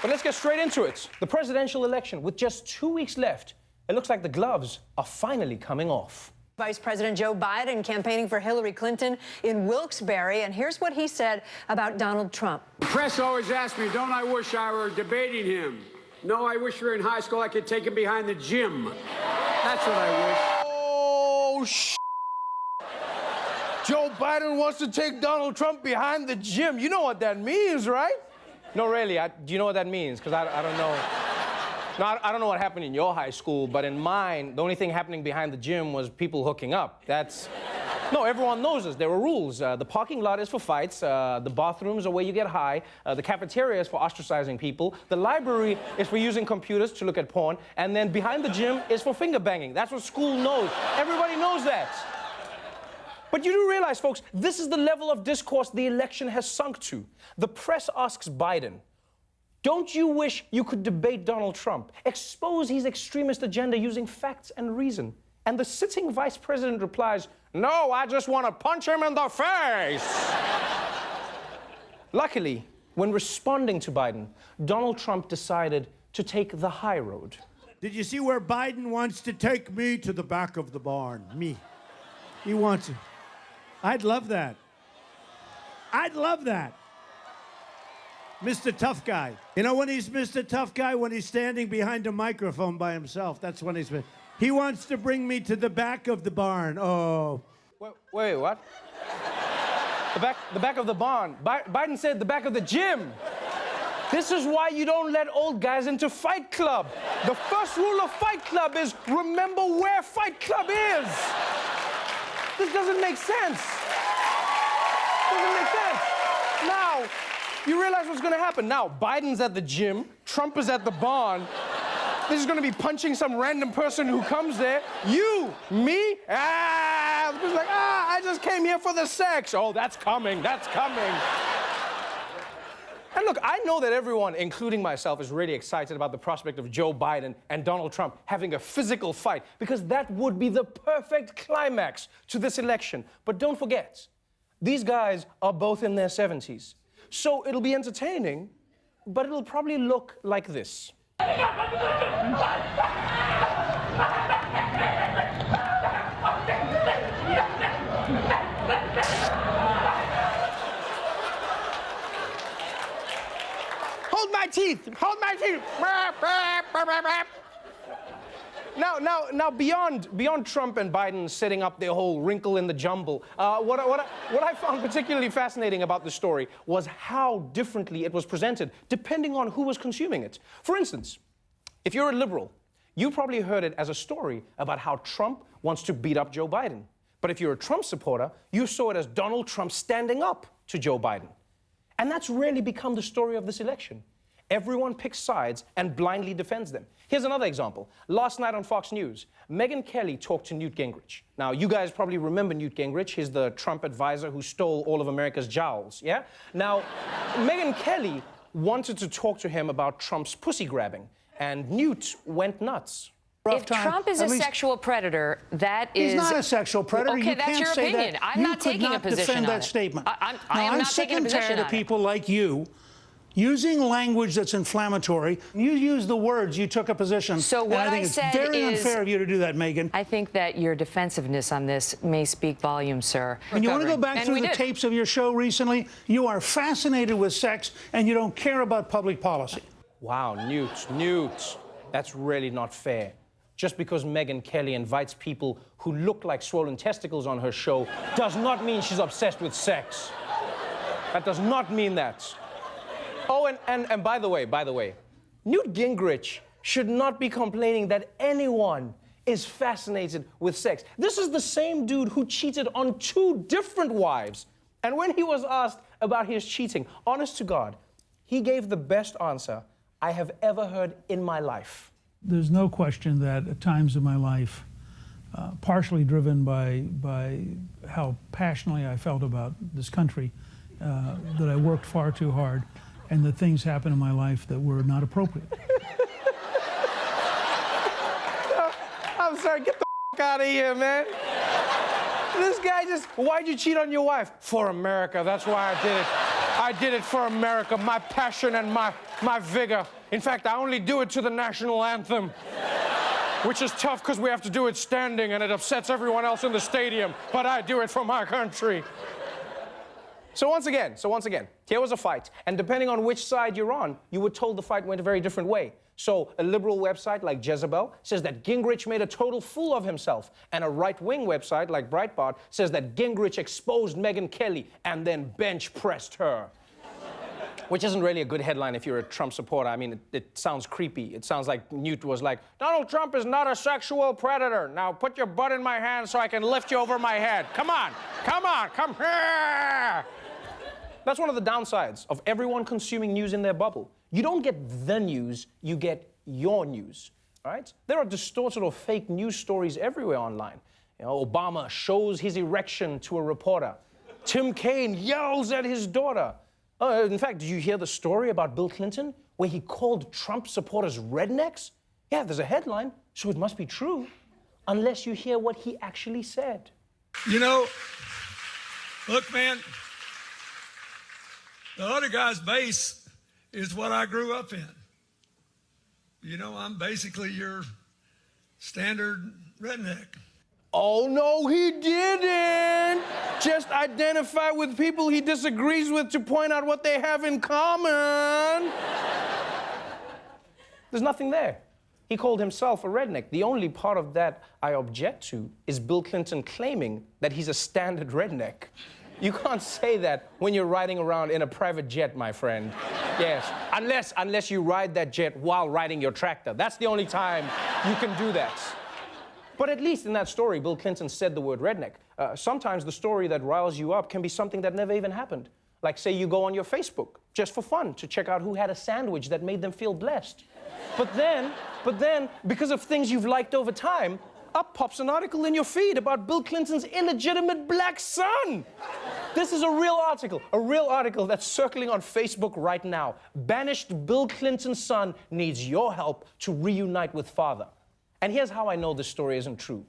But let's get straight into it. The presidential election, with just 2 weeks left, it looks like the gloves are finally coming off. Vice President Joe Biden campaigning for Hillary Clinton in Wilkes-Barre, and here's what he said about Donald Trump. The press always asks me, don't I wish I were debating him? No, I wish we were in high school, I could take him behind the gym. That's what I wish. Oh, Joe Biden wants to take Donald Trump behind the gym. You know what that means, right? No, really, do you know what that means? Because I don't know. No, I don't know what happened in your high school, but in mine, the only thing happening behind the gym was people hooking up. No, everyone knows this. There are rules. The parking lot is for fights. The bathrooms are where you get high. The cafeteria is for ostracizing people. The library is for using computers to look at porn. And then behind the gym is for finger banging. That's what school knows. Everybody knows that. But you do realize, folks, this is the level of discourse the election has sunk to. The press asks Biden, don't you wish you could debate Donald Trump, expose his extremist agenda using facts and reason? And the sitting vice president replies, no, I just want to punch him in the face. Luckily, when responding to Biden, Donald Trump decided to take the high road. Did you see where Biden wants to take me to the back of the barn? Me. He wants it. I'd love that. I'd love that. Mr. Tough Guy. You know when he's Mr. Tough Guy? When he's standing behind a microphone by himself. That's when he's... He wants to bring me to the back of the barn. Oh. Wait, what? The back of the barn. Biden said the back of the gym. This is why you don't let old guys into Fight Club. The first rule of Fight Club is remember where Fight Club is. This doesn't make sense. Doesn't make sense. Now, you realize what's going to happen. Now, Biden's at the gym, Trump is at the barn. This is going to be punching some random person who comes there. You, me, it's like, I just came here for the sex. Oh, that's coming, that's coming. And look, I know that everyone, including myself, is really excited about the prospect of Joe Biden and Donald Trump having a physical fight, because that would be the perfect climax to this election. But don't forget, these guys are both in their 70s. So it'll be entertaining, but it'll probably look like this. Hold my teeth! Hold my teeth! Now, beyond Trump and Biden setting up their whole wrinkle in the jumble, what I found particularly fascinating about the story was how differently it was presented, depending on who was consuming it. For instance, if you're a liberal, you probably heard it as a story about how Trump wants to beat up Joe Biden. But if you're a Trump supporter, you saw it as Donald Trump standing up to Joe Biden. And that's really become the story of this election. Everyone picks sides and blindly defends them. Here's another example. Last night on Fox News, Megyn Kelly talked to Newt Gingrich. Now, you guys probably remember Newt Gingrich. He's the Trump advisor who stole all of America's jowls, yeah? Now, Megyn Kelly wanted to talk to him about Trump's pussy grabbing, and Newt went nuts. If Trump is a sexual predator, that is... He's not a sexual predator. Okay, you that's can't your say opinion. That. I'm not taking a position on it. Defend that statement. I'm sick and tired of people like you using language that's inflammatory. You use the words, you took a position. So what I think it's very unfair of you to do that, Megyn. I think that your defensiveness on this may speak volumes, sir. And you want to go back through the tapes of your show recently? You are fascinated with sex, and you don't care about public policy. Wow, Newt, that's really not fair. Just because Megyn Kelly invites people who look like swollen testicles on her show does not mean she's obsessed with sex. That does not mean that. Oh, and by the way, Newt Gingrich should not be complaining that anyone is fascinated with sex. This is the same dude who cheated on 2 different wives. And when he was asked about his cheating, honest to God, he gave the best answer I have ever heard in my life. There's no question that at times in my life, partially driven by how passionately I felt about this country, that I worked far too hard, and that things happened in my life that were not appropriate. I'm sorry, get the out of here, man. This guy why'd you cheat on your wife? For America, that's why I did it. I did it for America, my passion and my vigor. In fact, I only do it to the national anthem, which is tough because we have to do it standing and it upsets everyone else in the stadium, but I do it for my country. So once again, here was a fight, and depending on which side you're on, you were told the fight went a very different way. So a liberal website like Jezebel says that Gingrich made a total fool of himself, and a right-wing website like Breitbart says that Gingrich exposed Megyn Kelly and then bench-pressed her. Which isn't really a good headline if you're a Trump supporter. I mean, it sounds creepy. It sounds like Newt was like, Donald Trump is not a sexual predator. Now put your butt in my hand so I can lift you over my head. Come on, come here. That's one of the downsides of everyone consuming news in their bubble. You don't get the news, you get your news, right? There are distorted or fake news stories everywhere online. You know, Obama shows his erection to a reporter. Tim Kaine yells at his daughter. In fact, did you hear the story about Bill Clinton where he called Trump supporters rednecks? Yeah, there's a headline, so it must be true, unless you hear what he actually said. You know, look, man, the other guy's base is what I grew up in. You know, I'm basically your standard redneck. Oh, no, he didn't. Just identify with people he disagrees with to point out what they have in common. There's nothing there. He called himself a redneck. The only part of that I object to is Bill Clinton claiming that he's a standard redneck. You can't say that when you're riding around in a private jet, my friend. Yes, unless you ride that jet while riding your tractor. That's the only time you can do that. But at least in that story, Bill Clinton said the word redneck. Sometimes the story that riles you up can be something that never even happened. Like, say you go on your Facebook, just for fun, to check out who had a sandwich that made them feel blessed. But then, because of things you've liked over time, up pops an article in your feed about Bill Clinton's illegitimate black son. This is a real article that's circling on Facebook right now. Banished Bill Clinton's son needs your help to reunite with father. And here's how I know this story isn't true.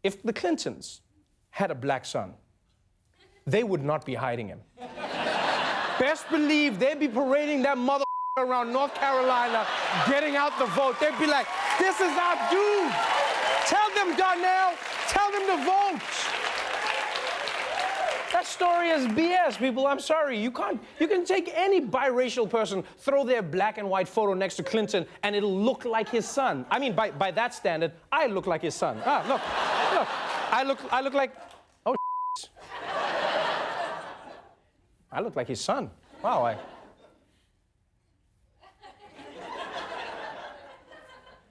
If the Clintons had a black son, they would not be hiding him. Best believe they'd be parading that mother around North Carolina, getting out the vote. They'd be like, this is our dude. Tell them, Darnell, tell them to vote. That story is BS, people. I'm sorry. You can take any biracial person, throw their black and white photo next to Clinton, and it'll look like his son. I mean, by that standard, I look like his son. Look. I look like, oh, I look like his son. Wow,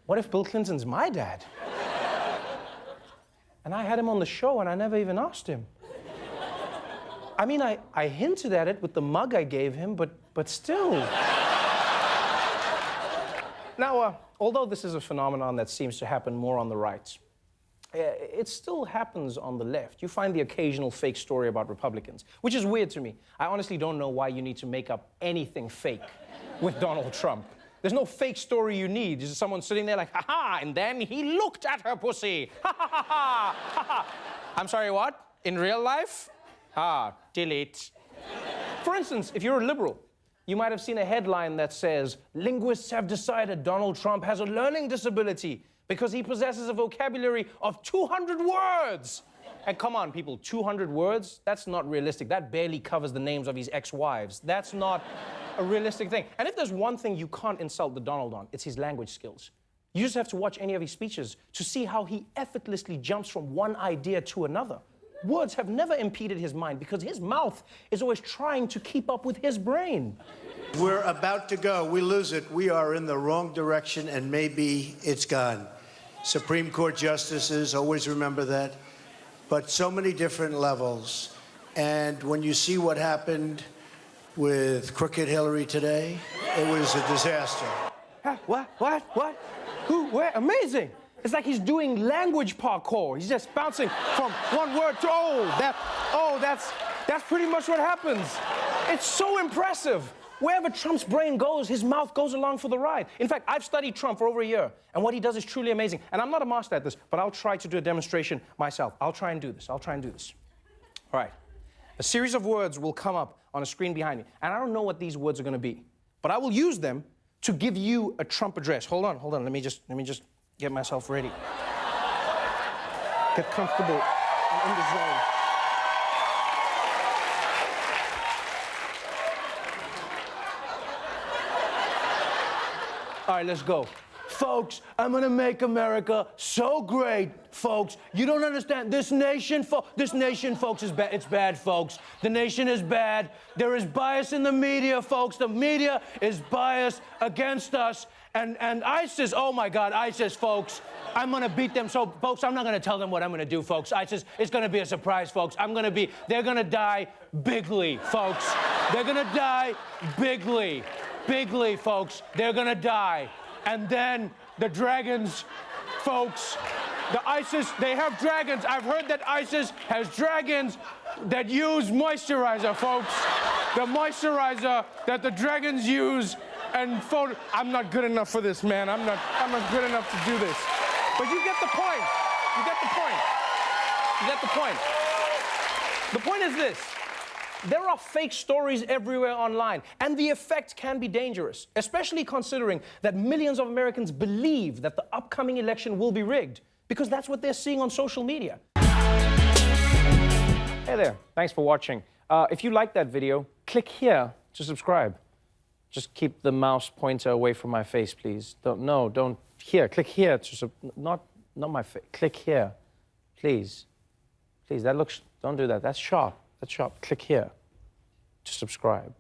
What if Bill Clinton's my dad? And I had him on the show and I never even asked him. I mean, I hinted at it with the mug I gave him, but still. Now, although this is a phenomenon that seems to happen more on the right, it still happens on the left. You find the occasional fake story about Republicans, which is weird to me. I honestly don't know why you need to make up anything fake with Donald Trump. There's no fake story you need. There's someone sitting there like, ha-ha, and then he looked at her pussy. Ha-ha-ha-ha, ha-ha. I'm sorry, what? In real life? Delete. For instance, if you're a liberal, you might have seen a headline that says, linguists have decided Donald Trump has a learning disability because he possesses a vocabulary of 200 words. And come on, people, 200 words? That's not realistic. That barely covers the names of his ex-wives. That's not a realistic thing. And if there's one thing you can't insult the Donald on, it's his language skills. You just have to watch any of his speeches to see how he effortlessly jumps from one idea to another. Words have never impeded his mind because his mouth is always trying to keep up with his brain. We're about to go. We lose it. We are in the wrong direction, and maybe it's gone. Supreme Court justices, always remember that. But so many different levels. And when you see what happened with crooked Hillary today, it was a disaster. What? Who? Where? Amazing. It's like he's doing language parkour. He's just bouncing from one word to, that's pretty much what happens. It's so impressive. Wherever Trump's brain goes, his mouth goes along for the ride. In fact, I've studied Trump for over a year, and what he does is truly amazing. And I'm not a master at this, but I'll try to do a demonstration myself. I'll try and do this. All right. A series of words will come up on a screen behind me, and I don't know what these words are going to be, but I will use them to give you a Trump address. Hold on. Let me just get myself ready. Get comfortable and in the zone. All right, let's go. Folks, I'm gonna make America so great, folks. You don't understand. This nation, folks, is bad. It's bad, folks. The nation is bad. There is bias in the media, folks. The media is biased against us. And ISIS, oh my God, ISIS, folks. I'm gonna beat them. So, folks, I'm not gonna tell them what I'm gonna do, folks. ISIS, it's gonna be a surprise, folks. They're gonna die bigly, folks. They're gonna die bigly. Bigly, folks. They're gonna die. And then the dragons, folks, the ISIS, they have dragons. I've heard that ISIS has dragons that use moisturizer, folks. The moisturizer that the dragons use. And I'm not good enough for this, man. I'm not good enough to do this. But you get the point. You get the point. You get the point. The point is this. There are fake stories everywhere online, and the effect can be dangerous, especially considering that millions of Americans believe that the upcoming election will be rigged, because that's what they're seeing on social media. Hey there, thanks for watching. If you liked that video, click here to subscribe. Just keep the mouse pointer away from my face, please. Don't, here, click here to, not my face, click here, please. Please, don't do that, that's sharp. Click here to subscribe.